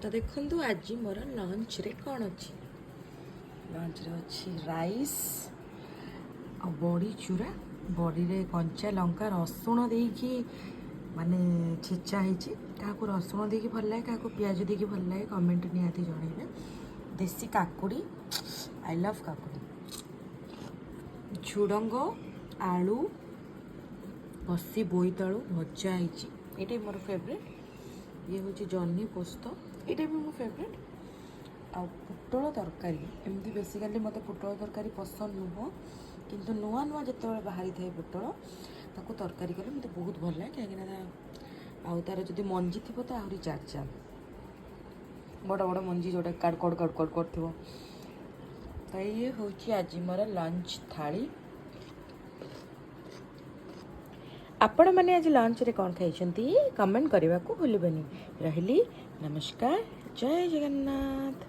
तो देखु आज मोर लंच रे कौन अच्छी लंच रे अच्छी राइस आ बड़ी चूरा बड़ी रे कंचा लंका रसुण देकी माने छेचा होती क्या रसुण देकी भल लगे क्या पियाज देकी भल लगे कमेंट निहाती जनइबे। देसी काकुड़ी आई लव काकुड़ी झुडंग आलू कषी बोईतालू भजा होती ये मोर फेवरेट। ये हूँ जह्नी पोस्त ये भी मो फेवरेट। आ पुटल तरकारी एमती बेसिकाली मत पुटल तरकारी पसंद नुह किंतु नुआ नुआ जिते बाहरी थाए पुटल ताको तरकारी कले मत बहुत भल लगे कहीं आउ तार जो मंजी थी तो आहरी चार चार बड़ बड़ मंजी जोटा काड़ कड़ कड़ कड़ कर थो। तो ये हूँ आज मोर लंच थाली। आपण मैंने आज लंच रे कौन खाई कमेंट करने को भूलबेनी। रही नमस्कार जय जगन्नाथ।